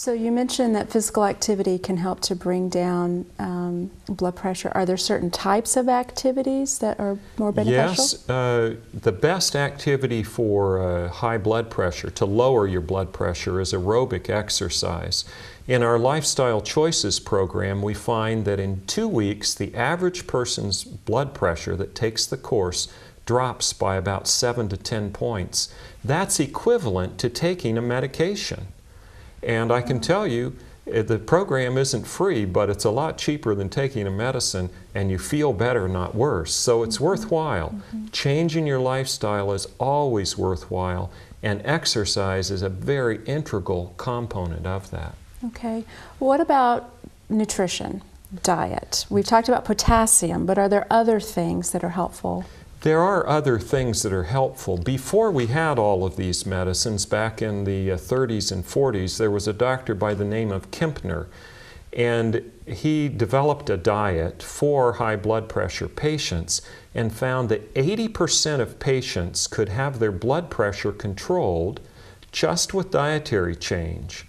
So you mentioned that physical activity can help to bring down blood pressure. Are there certain types of activities that are more beneficial? Yes, the best activity for high blood pressure, to lower your blood pressure, is aerobic exercise. In our Lifestyle Choices program, we find that in 2 weeks, the average person's blood pressure that takes the course drops by about 7 to 10 points. That's equivalent to taking a medication. And I can tell you, the program isn't free, but it's a lot cheaper than taking a medicine, and you feel better, not worse. So it's worthwhile. Changing your lifestyle is always worthwhile, and exercise is a very integral component of that. Okay. What about nutrition, diet? We've talked about potassium, but are there other things that are helpful? There are other things that are helpful. Before we had all of these medicines, back in the 30s and 40s, there was a doctor by the name of Kempner, and he developed a diet for high blood pressure patients and found that 80% of patients could have their blood pressure controlled just with dietary change.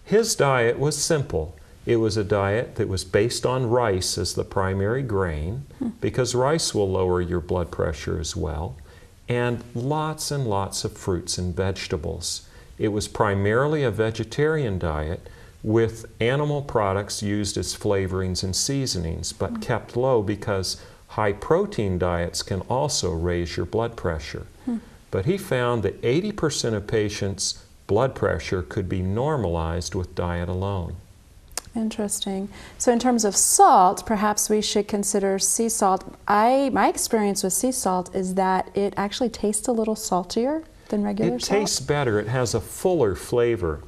His diet was simple. It was a diet that was based on rice as the primary grain, because rice will lower your blood pressure as well, and lots of fruits and vegetables. It was primarily a vegetarian diet with animal products used as flavorings and seasonings, but kept low because high protein diets can also raise your blood pressure. But he found that 80% of patients' blood pressure could be normalized with diet alone. Interesting. So in terms of salt, perhaps we should consider sea salt. My experience with sea salt is that it actually tastes a little saltier than regular salt. It tastes better. It has a fuller flavor.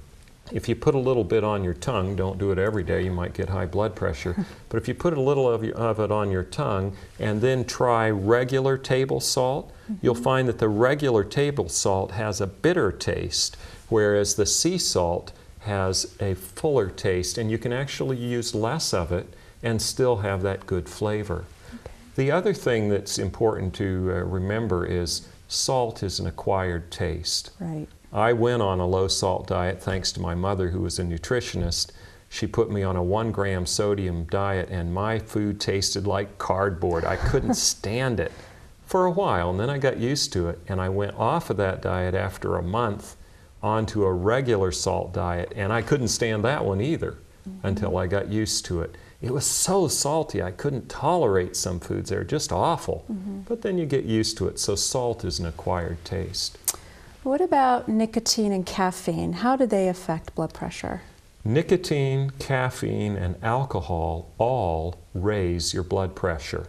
If you put a little bit on your tongue, don't do it every day, you might get high blood pressure, but if you put a little of it on your tongue and then try regular table salt, you'll find that the regular table salt has a bitter taste, whereas the sea salt has a fuller taste, and you can actually use less of it and still have that good flavor. Okay. The other thing that's important to remember is salt is an acquired taste. Right. I went on a low-salt diet thanks to my mother, who was a nutritionist. She put me on a 1-gram sodium diet, and my food tasted like cardboard. I couldn't stand it for a while, and then I got used to it, and I went off of that diet after a month onto a regular salt diet, and I couldn't stand that one either until I got used to it. It was so salty, I couldn't tolerate some foods. They were just awful. But then you get used to it, so salt is an acquired taste. What about nicotine and caffeine? How do they affect blood pressure? Nicotine, caffeine, and alcohol all raise your blood pressure.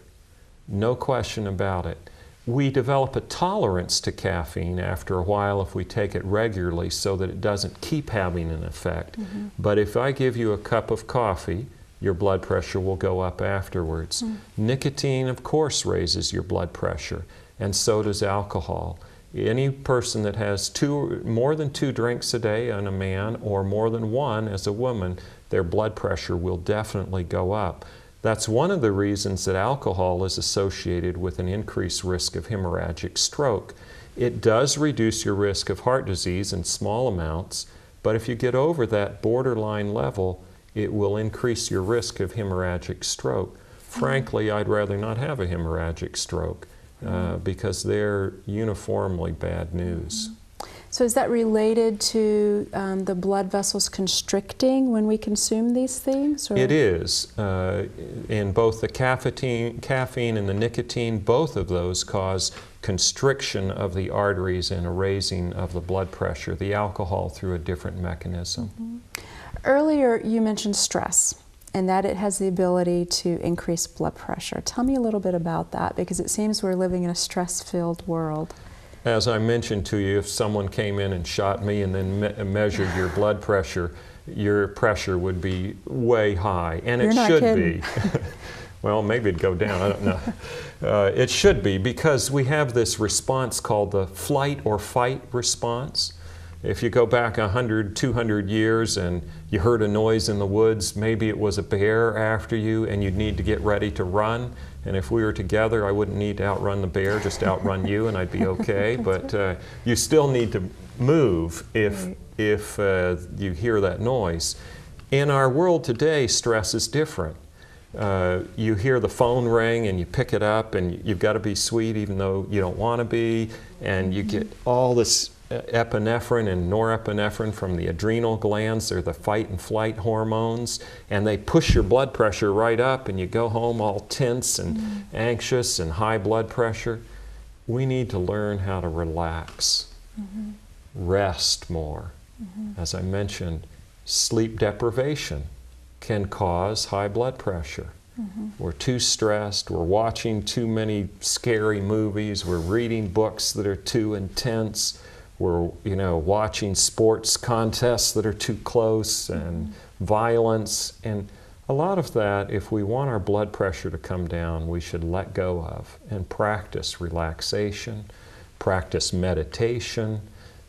No question about it. We develop a tolerance to caffeine after a while if we take it regularly so that it doesn't keep having an effect. But if I give you a cup of coffee, your blood pressure will go up afterwards. Nicotine, of course, raises your blood pressure, and so does alcohol. Any person that has more than 2 drinks a day in a man, or more than 1 as a woman, their blood pressure will definitely go up. That's one of the reasons that alcohol is associated with an increased risk of hemorrhagic stroke. It does reduce your risk of heart disease in small amounts, but if you get over that borderline level, it will increase your risk of hemorrhagic stroke. Frankly, I'd rather not have a hemorrhagic stroke because they're uniformly bad news. So is that related to the blood vessels constricting when we consume these things? Or? It is. In both the caffeine and the nicotine, both of those cause constriction of the arteries and a raising of the blood pressure. The alcohol through a different mechanism. Earlier you mentioned stress, and that it has the ability to increase blood pressure. Tell me a little bit about that, because it seems we're living in a stress-filled world. As I mentioned to you, if someone came in and shot me and then measured your blood pressure, your pressure would be way high, and it should be. Well, maybe it'd go down, I don't know. It should be, because we have this response called the flight or fight response. If you go back 100, 200 years and you heard a noise in the woods, maybe it was a bear after you and you'd need to get ready to run. And if we were together, I wouldn't need to outrun the bear, just outrun you and I'd be okay. But you still need to move if you hear that noise. In our world today, stress is different. You hear the phone ring and you pick it up and you've got to be sweet even though you don't want to be, and you get all this epinephrine and norepinephrine from the adrenal glands. They're the fight and flight hormones, and they push your blood pressure right up and you go home all tense and anxious and high blood pressure. We need to learn how to relax, rest more. As I mentioned, sleep deprivation can cause high blood pressure. We're too stressed, we're watching too many scary movies, we're reading books that are too intense, we're watching sports contests that are too close, and violence. And a lot of that, if we want our blood pressure to come down, we should let go of and practice relaxation, practice meditation,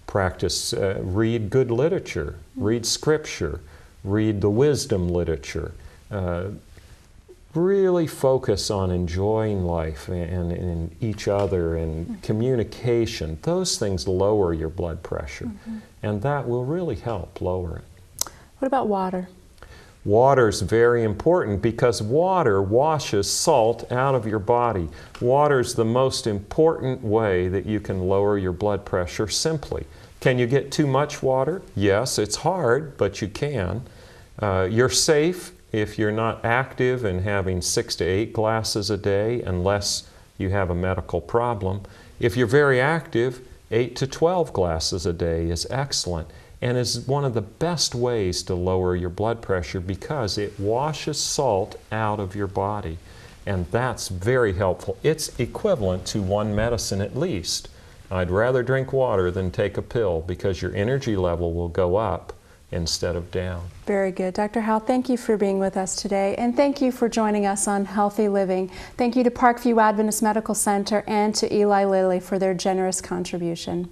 practice, read good literature, read scripture, read the wisdom literature. Really focus on enjoying life and each other and communication. Those things lower your blood pressure, and that will really help lower it. What about water? Water is very important because water washes salt out of your body. Water is the most important way that you can lower your blood pressure simply. Can you get too much water? Yes, it's hard, but you can. You're safe if you're not active and having 6 to 8 glasses a day, unless you have a medical problem. If you're very active, 8 to 12 glasses a day is excellent and is one of the best ways to lower your blood pressure because it washes salt out of your body, and that's very helpful. It's equivalent to one medicine at least. I'd rather drink water than take a pill because your energy level will go up instead of down. Very good. Dr. Howell, thank you for being with us today, and thank you for joining us on Healthy Living. Thank you to Parkview Adventist Medical Center and to Eli Lilly for their generous contribution.